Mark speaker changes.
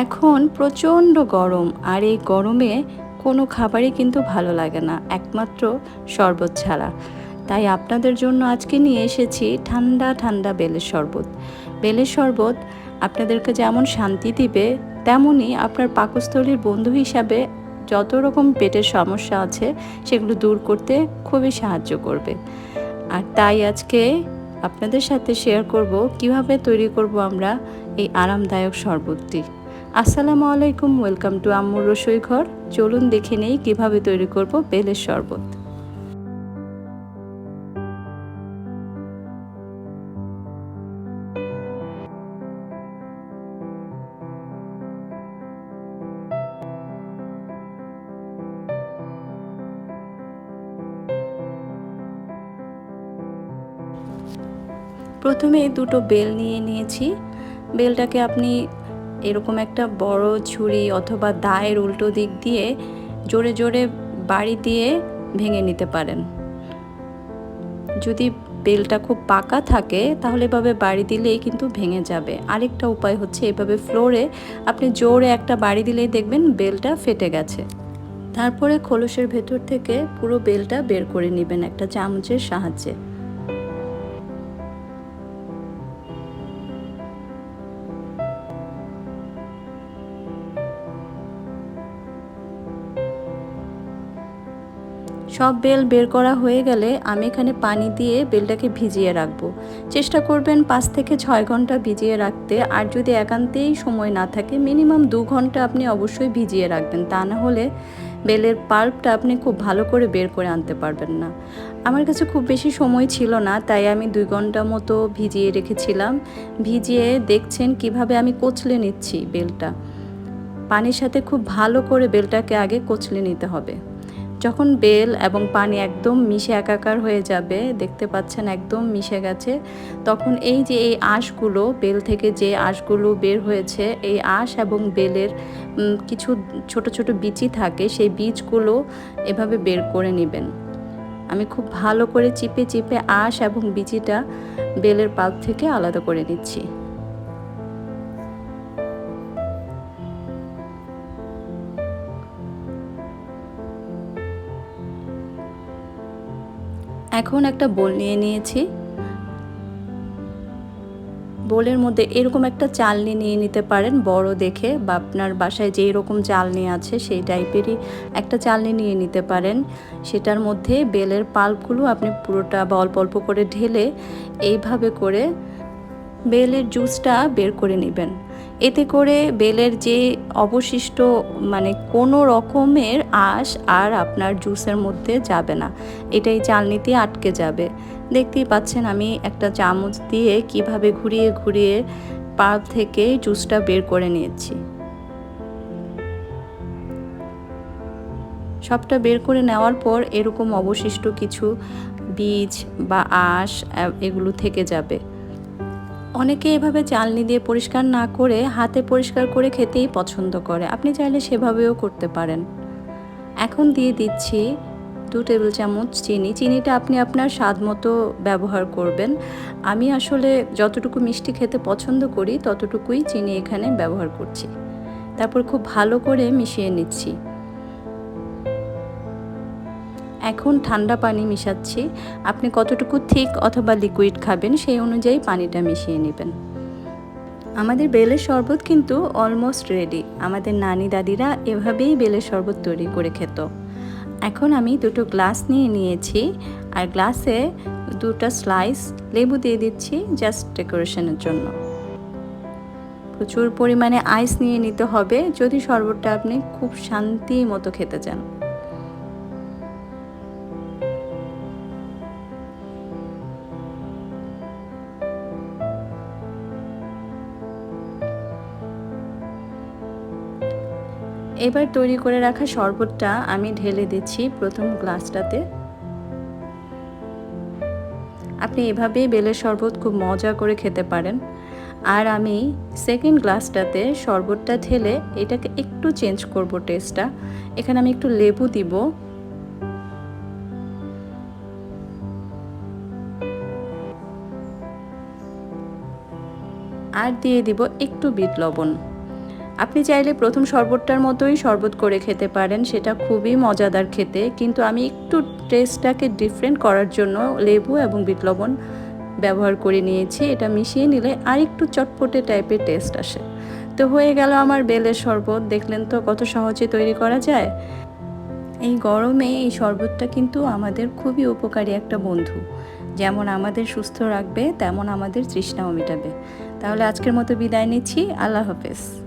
Speaker 1: এখন প্রচণ্ড গরম, আর এই গরমে কোনো খাবারই কিন্তু ভালো লাগে না একমাত্র শরবত ছাড়া। তাই আপনাদের জন্য আজকে নিয়ে এসেছি ঠান্ডা ঠান্ডা বেলের শরবত। বেলের শরবত আপনাদেরকে যেমন শান্তি দিবে, তেমনই আপনার পাকস্থলীর বন্ধু হিসাবে যত রকম পেটের সমস্যা আছে সেগুলো দূর করতে খুবই সাহায্য করবে। আর তাই আজকে আপনাদের সাথে শেয়ার করব কিভাবে তৈরি করব আমরা এই আরামদায়ক শরবতটি। আসসালামু আলাইকুম, ওয়েলকাম টু আম্মুর রসোই ঘর। চলুন দেখে নেই কিভাবে তৈরি করব বেলের শরবত। প্রথমে দুটো বেল নিয়ে নিয়েছি। বেলটাকে আপনি এরকম একটা বড় ছুরি অথবা দায়ের উল্টো দিক দিয়ে জোরে জোরে বাড়ি দিয়ে ভেঙে নিতে পারেন। যদি বেলটা খুব পাকা থাকে তাহলে এভাবে বাড়ি দিলেই কিন্তু ভেঙে যাবে। আরেকটা উপায় হচ্ছে এভাবে ফ্লোরে আপনি জোরে একটা বাড়ি দিলেই দেখবেন বেলটা ফেটে গেছে। তারপরে খোলসের ভেতর থেকে পুরো বেলটা বের করে নেবেন একটা চামচের সাহায্যে। সব বেল বের করা হয়ে গেলে আমি এখানে পানি দিয়ে বেলটাকে ভিজিয়ে রাখবো। চেষ্টা করবেন 5 থেকে 6 ঘন্টা ভিজিয়ে রাখতে। আর যদি একান্তেই সময় না থাকে মিনিমাম 2 ঘন্টা আপনি অবশ্যই ভিজিয়ে রাখবেন, তা না হলে বেলের পাল্পটা আপনি খুব ভালো করে বের করে আনতে পারবেন না। আমার কাছে খুব বেশি সময় ছিল না, তাই আমি 2 ঘন্টা মতো ভিজিয়ে রেখেছিলাম। ভিজিয়ে দেখছেন কিভাবে আমি কচলে নিচ্ছি বেলটা। পানির সাথে খুব ভালো করে বেলটাকে আগে কচলে নিতে হবে। যখন বেল এবং পানি একদম মিশে একাকার হয়ে যাবে, দেখতে পাচ্ছেন একদম মিশে গেছে, তখন এই যে এই আঁশগুলো, বেল থেকে যে আঁশগুলো বের হয়েছে, এই আঁশ এবং বেলের কিছু ছোট ছোট বিচি থাকে, সেই বীজগুলো এভাবে বের করে নেবেন। আমি খুব ভালো করে চিপে চিপে আঁশ এবং বিচিটা বেলের পাল্প থেকে আলাদা করে নিচ্ছি। এখন একটা বোল নিয়ে নিয়েছি। বোলের মধ্যে এরকম একটা চালনি নিয়ে নিতে পারেন বড় দেখে, বা আপনার বাসায় যেই রকম চালনি আছে সেই টাইপেরই একটা চালনি নিয়ে নিতে পারেন। সেটার মধ্যে বেলের পাল্পগুলো আপনি পুরোটা বা অল্প অল্প করে ঢেলে এইভাবে করে বেলের জুসটা বের করে নেবেন। এতে করে বেলের যে অবশিষ্ট কোনো রকমের আঁশ আর আপনার জুসের মধ্যে যাবে না, এটাই চালনিতে আটকে যাবে। দেখতেই পাচ্ছেন আমি একটা চামচ দিয়ে কিভাবে ঘুরিয়ে ঘুরিয়ে পাল্প থেকে জুসটা বের করে নিয়েছি। সবটা বের করে নেওয়ার পর এরকম অবশিষ্ট কিছু বীজ বা আঁশ এগুলো থেকে যাবে। অনেকে এভাবে চালনি দিয়ে পরিষ্কার না করে হাতে পরিষ্কার করে খেতেই পছন্দ করে, আপনি চাইলে সেভাবেও করতে পারেন। এখন দিয়ে দিচ্ছি 2 টেবিল চামচ চিনি। চিনিটা আপনি আপনার স্বাদ মতো ব্যবহার করবেন। আমি আসলে যতটুকু মিষ্টি খেতে পছন্দ করি ততটুকুই চিনি এখানে ব্যবহার করছি। তারপর খুব ভালো করে মিশিয়ে নিচ্ছি। এখন ঠান্ডা পানি মিশাচ্ছি। আপনি কতটুকু থিক অথবা লিকুইড খাবেন সেই অনুযায়ী পানিটা মিশিয়ে নেবেন। আমাদের বেলের শরবত কিন্তু অলমোস্ট রেডি। আমাদের নানি দাদিরা এভাবেই বেলের শরবত তৈরি করে খেত। এখন আমি 2টো গ্লাস নিয়ে নিয়েছি, আর গ্লাসে 2টা স্লাইস লেবু দিয়ে দিচ্ছি জাস্ট ডেকোরেশনের জন্য। প্রচুর পরিমাণে আইস নিয়ে নিতে হবে যদি শরবতটা আপনি খুব শান্তি মতো খেতে চান। এবার তৈরি করে রাখা শরবতটা আমি ঢেলে দিচ্ছি প্রথম গ্লাসটাতে। আপনি এভাবেই বেলের শরবত খুব মজা করে খেতে পারেন। আর আমি সেকেন্ড গ্লাসটাতে শরবতটা ঢেলে এটাকে একটু চেঞ্জ করব টেস্টটা। এখানে আমি একটু লেবু দিব, আর দিয়ে দিব একটু বিট লবণ। আপনি চাইলে প্রথম শরবতটার মতোই শরবত করে খেতে পারেন, সেটা খুবই মজাদার খেতে। কিন্তু আমি একটু টেস্টটাকে ডিফারেন্ট করার জন্য লেবু এবং বিট লবণ ব্যবহার করে নিয়েছি। এটা মিশিয়ে নিলে আরেকটু চটপটে টাইপের টেস্ট আসে। তো হয়ে গেল আমার বেলের শরবত। দেখলেন তো কত সহজে তৈরি করা যায়। এই গরমে এই শরবতটা কিন্তু আমাদের খুবই উপকারী একটা বন্ধু। যেমন আমাদের সুস্থ রাখবে, তেমন আমাদের তৃষ্ণাও মেটাবে। তাহলে আজকের মতো বিদায় নিচ্ছি। আল্লাহ হাফেজ।